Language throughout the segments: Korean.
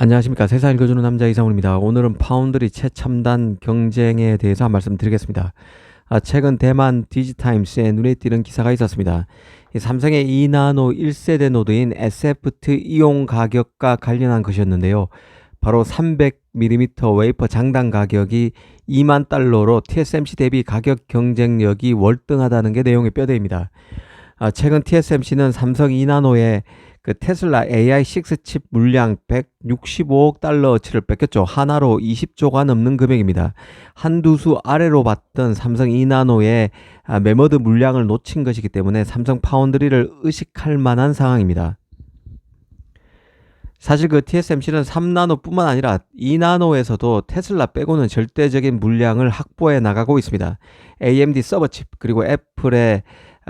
안녕하십니까. 세상 읽어주는 남자 이상훈입니다. 오늘은 파운드리 최첨단 경쟁에 대해서 한 말씀 드리겠습니다. 최근 대만 디지타임스에 눈에 띄는 기사가 있었습니다. 삼성의 2나노 1세대 노드인 SF2 이용 가격과 관련한 것이었는데요. 바로 300mm 웨이퍼 장당 가격이 2만 달러로 TSMC 대비 가격 경쟁력이 월등하다는 게 내용의 뼈대입니다. 최근 TSMC는 삼성 2나노의 테슬라 AI6 칩 물량 165억 달러어치를 뺏겼죠. 하나로 20조가 넘는 금액입니다. 한두 수 아래로 봤던 삼성 2나노의 메모드 물량을 놓친 것이기 때문에 삼성 파운드리를 의식할 만한 상황입니다. 사실 TSMC는 3나노뿐만 아니라 2나노에서도 테슬라 빼고는 절대적인 물량을 확보해 나가고 있습니다. AMD 서버칩 그리고 애플의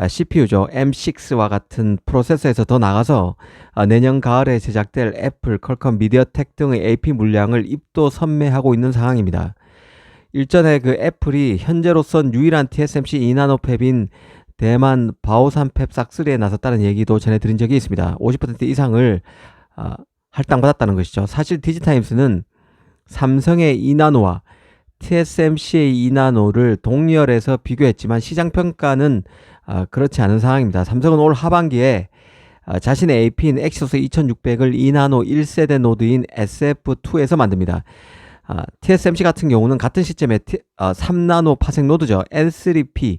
CPU죠. M6와 같은 프로세서에서 더 나가서 내년 가을에 제작될 애플, 퀄컴, 미디어텍 등의 AP 물량을 입도 선매하고 있는 상황입니다. 일전에 애플이 현재로선 유일한 TSMC 2나노 팹인 대만 바오산 팹 싹3에 나섰다는 얘기도 전해드린 적이 있습니다. 50% 이상을 할당받았다는 것이죠. 사실 디지타임스는 삼성의 2나노와 TSMC의 2나노를 동열해서 비교했지만 시장평가는 그렇지 않은 상황입니다. 삼성은 올 하반기에 자신의 AP인 엑시소스 2600을 2나노 1세대 노드인 SF2에서 만듭니다. TSMC 같은 경우는 같은 시점에 3나노 파생 노드죠. N3P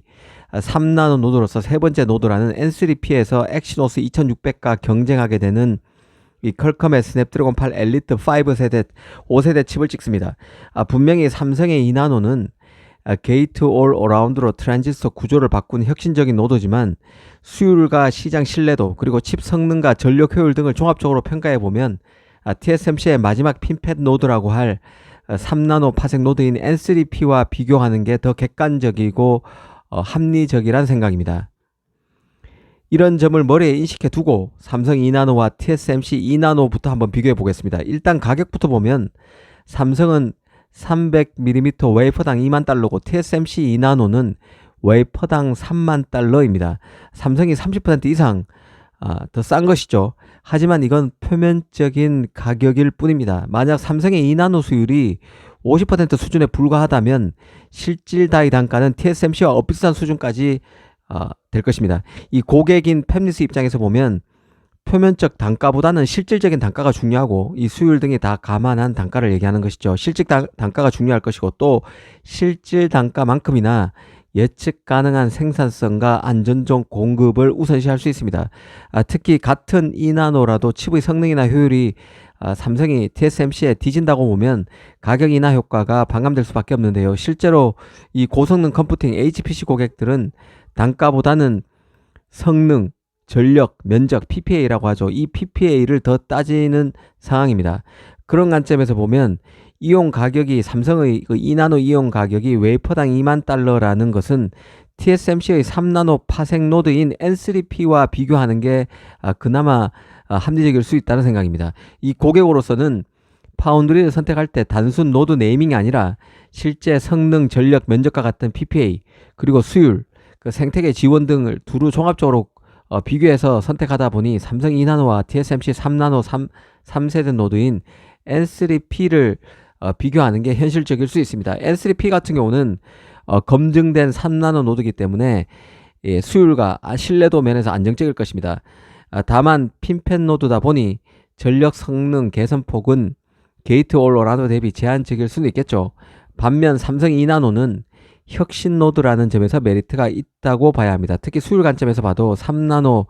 3나노 노드로서 세 번째 노드라는 N3P에서 엑시노스 2600과 경쟁하게 되는 이 퀄컴의 스냅드래곤 8 엘리트 5세대 칩을 찍습니다. 분명히 삼성의 2나노는 게이트 올 어라운드로 트랜지스터 구조를 바꾼 혁신적인 노드지만 수율과 시장 신뢰도 그리고 칩 성능과 전력 효율 등을 종합적으로 평가해 보면 TSMC의 마지막 핀팻 노드라고 할 3나노 파생 노드인 N3P와 비교하는 게 더 객관적이고 합리적이란 생각입니다. 이런 점을 머리에 인식해 두고 삼성 2나노와 TSMC 2나노부터 한번 비교해 보겠습니다. 일단 가격부터 보면 삼성은 300mm 웨이퍼당 2만 달러고 TSMC 2나노는 웨이퍼당 3만 달러입니다. 삼성이 30% 이상 더 싼 것이죠. 하지만 이건 표면적인 가격일 뿐입니다. 만약 삼성의 2나노 수율이 50% 수준에 불과하다면 실질 다이 단가는 TSMC와 엇비슷한 수준까지 될 것입니다. 이 고객인 팹리스 입장에서 보면 표면적 단가보다는 실질적인 단가가 중요하고 이 수율 등이 다 감안한 단가를 얘기하는 것이죠. 실질 단가가 중요할 것이고 또 실질 단가만큼이나 예측 가능한 생산성과 안전적 공급을 우선시할 수 있습니다. 특히 같은 2나노라도 칩의 성능이나 효율이 삼성이 TSMC에 뒤진다고 보면 가격 인하 효과가 반감될 수밖에 없는데요. 실제로 이 고성능 컴퓨팅 HPC 고객들은 단가보다는 성능, 전력, 면적, PPA라고 하죠. 이 PPA를 더 따지는 상황입니다. 그런 관점에서 보면 이용 가격이 삼성의 2나노 이용 가격이 웨이퍼당 2만 달러라는 것은 TSMC의 3나노 파생 노드인 N3P와 비교하는 게 그나마 합리적일 수 있다는 생각입니다. 이 고객으로서는 파운드리를 선택할 때 단순 노드 네이밍이 아니라 실제 성능, 전력, 면적과 같은 PPA 그리고 수율, 생태계 지원 등을 두루 종합적으로 비교해서 선택하다 보니 삼성 2나노와 TSMC 3나노 3세대 노드인 N3P를 비교하는 게 현실적일 수 있습니다. N3P 같은 경우는 검증된 3나노 노드이기 때문에 수율과 신뢰도 면에서 안정적일 것입니다. 다만 핀팻 노드다 보니 전력 성능 개선폭은 게이트 올 어라운드 대비 제한적일 수는 있겠죠. 반면 삼성 2나노는 혁신 노드라는 점에서 메리트가 있다고 봐야 합니다. 특히 수율 관점에서 봐도 3나노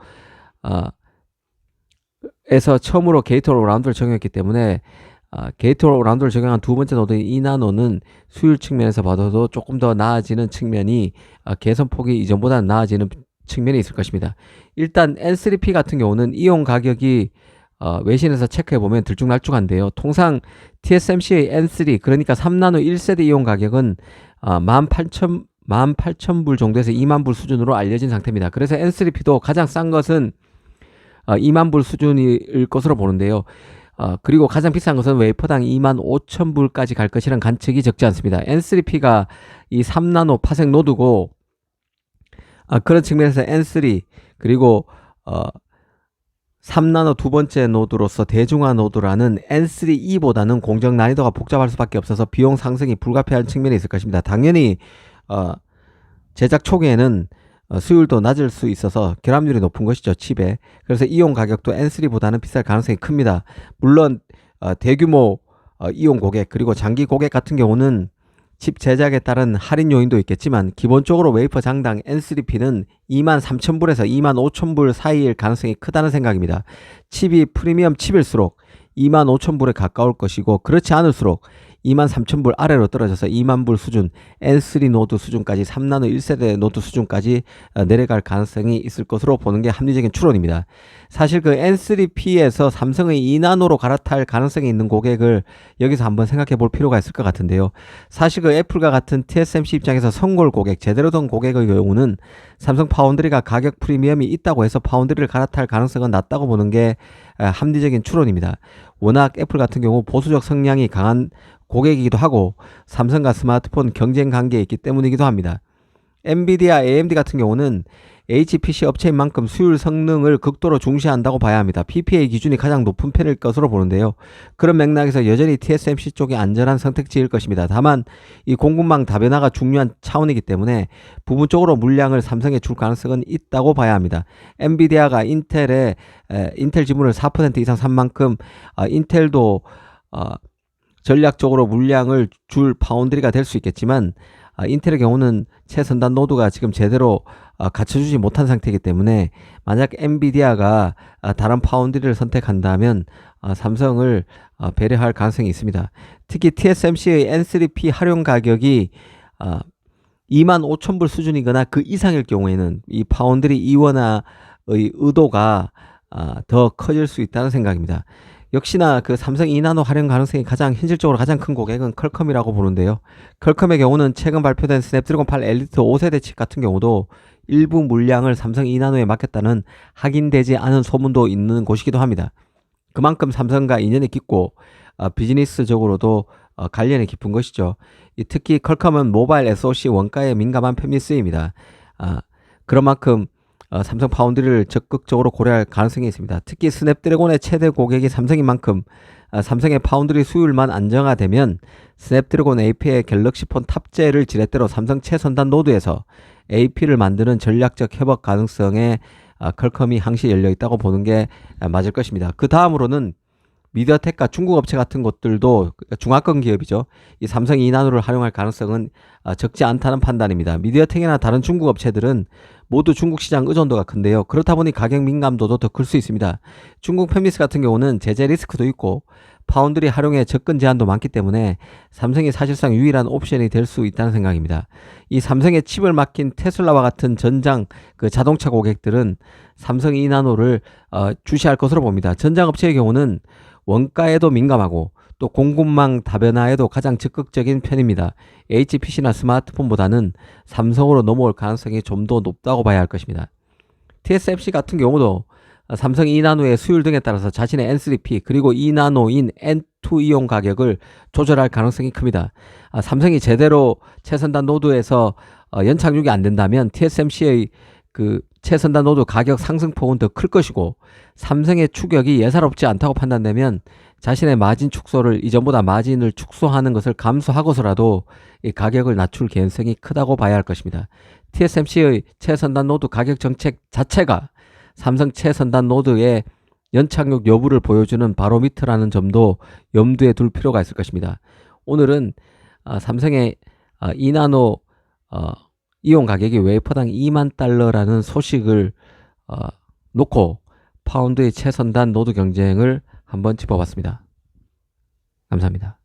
에서 처음으로 게이트 올 어라운드를 적용했기 때문에 게이트 올 어라운드를 적용한 두 번째 노드인 2나노는 수율 측면에서 봐도 조금 더 나아지는 측면이 개선폭이 이전보다는 나아지는 측면이 있을 것입니다. 일단 N3P 같은 경우는 이용 가격이 외신에서 체크해보면 들쭉날쭉한데요. 통상 TSMC의 N3 그러니까 3나노 1세대 이용 가격은 18,000불 정도에서 2만 불 수준으로 알려진 상태입니다. 그래서 N3P도 가장 싼 것은 2만 불 수준일 것으로 보는데요. 그리고 가장 비싼 것은 웨이퍼당 2만 5천 불까지 갈 것이란 관측이 적지 않습니다. N3P가 이 3나노 파생 노드고 그런 측면에서 N3 그리고 3나노 두 번째 노드로서 대중화 노드라는 N3E보다는 공정 난이도가 복잡할 수밖에 없어서 비용 상승이 불가피한 측면이 있을 것입니다. 당연히 제작 초기에는 수율도 낮을 수 있어서 결합률이 높은 것이죠, 칩에. 그래서 이용 가격도 N3보다는 비쌀 가능성이 큽니다. 물론 대규모 이용 고객 그리고 장기 고객 같은 경우는 칩 제작에 따른 할인 요인도 있겠지만 기본적으로 웨이퍼 장당 N3P는 23,000불에서 25,000불 사이일 가능성이 크다는 생각입니다. 칩이 프리미엄 칩일수록 25,000불에 가까울 것이고 그렇지 않을수록 23,000불 아래로 떨어져서 2만불 수준, N3 노드 수준까지 3나노 1세대 노드 수준까지 내려갈 가능성이 있을 것으로 보는 게 합리적인 추론입니다. 사실 그 N3P에서 삼성의 2나노로 갈아탈 가능성이 있는 고객을 여기서 한번 생각해 볼 필요가 있을 것 같은데요. 사실 그 애플과 같은 TSMC 입장에서 선골 고객, 제대로 된 고객의 경우는 삼성 파운드리가 가격 프리미엄이 있다고 해서 파운드리를 갈아탈 가능성은 낮다고 보는 게 합리적인 추론입니다. 워낙 애플 같은 경우 보수적 성향이 강한 고객이기도 하고 삼성과 스마트폰 경쟁 관계에 있기 때문이기도 합니다. 엔비디아, AMD 같은 경우는 HPC 업체인 만큼 수율 성능을 극도로 중시한다고 봐야 합니다. PPA 기준이 가장 높은 편일 것으로 보는데요. 그런 맥락에서 여전히 TSMC 쪽이 안전한 선택지일 것입니다. 다만 이 공급망 다변화가 중요한 차원이기 때문에 부분적으로 물량을 삼성에 줄 가능성은 있다고 봐야 합니다. 엔비디아가 인텔 지분을 4% 이상 산 만큼 인텔도 전략적으로 물량을 줄 파운드리가 될 수 있겠지만 인텔의 경우는 최선단 노드가 지금 제대로 갖춰주지 못한 상태이기 때문에 만약 엔비디아가 다른 파운드리를 선택한다면 삼성을 배려할 가능성이 있습니다. 특히 TSMC의 N3P 활용 가격이 25,000불 수준이거나 그 이상일 경우에는 이 파운드리 이원화의 의도가 더 커질 수 있다는 생각입니다. 역시나 그 삼성 2나노 활용 가능성이 현실적으로 가장 큰 고객은 퀄컴이라고 보는데요. 퀄컴의 경우는 최근 발표된 스냅드래곤 8 엘리트 5세대 칩 같은 경우도 일부 물량을 삼성 2나노에 맡겼다는 확인되지 않은 소문도 있는 곳이기도 합니다. 그만큼 삼성과 인연이 깊고 비즈니스적으로도 관련이 깊은 것이죠. 특히 퀄컴은 모바일 SoC 원가에 민감한 편이 쓰입니다. 그런 만큼 삼성 파운드리를 적극적으로 고려할 가능성이 있습니다. 특히 스냅드래곤의 최대 고객이 삼성인 만큼 삼성의 파운드리 수율만 안정화되면 스냅드래곤 AP의 갤럭시 폰 탑재를 지렛대로 삼성 최선단 노드에서 AP를 만드는 전략적 협업 가능성에 퀄컴이 항시 열려 있다고 보는 게 맞을 것입니다. 그 다음으로는 미디어텍과 중국 업체 같은 것들도 중화권 기업이죠. 이 삼성 2나노를 활용할 가능성은 적지 않다는 판단입니다. 미디어텍이나 다른 중국 업체들은 모두 중국 시장 의존도가 큰데요. 그렇다 보니 가격 민감도도 더 클 수 있습니다. 중국 팹리스 같은 경우는 제재 리스크도 있고 파운드리 활용에 접근 제한도 많기 때문에 삼성이 사실상 유일한 옵션이 될 수 있다는 생각입니다. 이 삼성의 칩을 맡긴 테슬라와 같은 전장 자동차 고객들은 삼성 2나노를 주시할 것으로 봅니다. 전장 업체의 경우는 원가에도 민감하고 또 공급망 다변화에도 가장 적극적인 편입니다. HPC나 스마트폰보다는 삼성으로 넘어올 가능성이 좀 더 높다고 봐야 할 것입니다. TSMC 같은 경우도 삼성 2나노의 수율 등에 따라서 자신의 N3P 그리고 2나노인 N2 이용 가격을 조절할 가능성이 큽니다. 삼성이 제대로 최선단 노드에서 연착륙이 안 된다면 TSMC의 그 최선단 노드 가격 상승폭은 더 클 것이고 삼성의 추격이 예사롭지 않다고 판단되면 자신의 마진 축소를 이전보다 마진을 축소하는 것을 감수하고서라도 이 가격을 낮출 개연성이 크다고 봐야 할 것입니다. TSMC의 최선단 노드 가격 정책 자체가 삼성 최선단 노드의 연착륙 여부를 보여주는 바로미터라는 점도 염두에 둘 필요가 있을 것입니다. 오늘은 삼성의 2나노 이용 가격이 웨이퍼당 2만 달러라는 소식을 놓고 파운드의 최선단 노드 경쟁을 한번 짚어봤습니다. 감사합니다.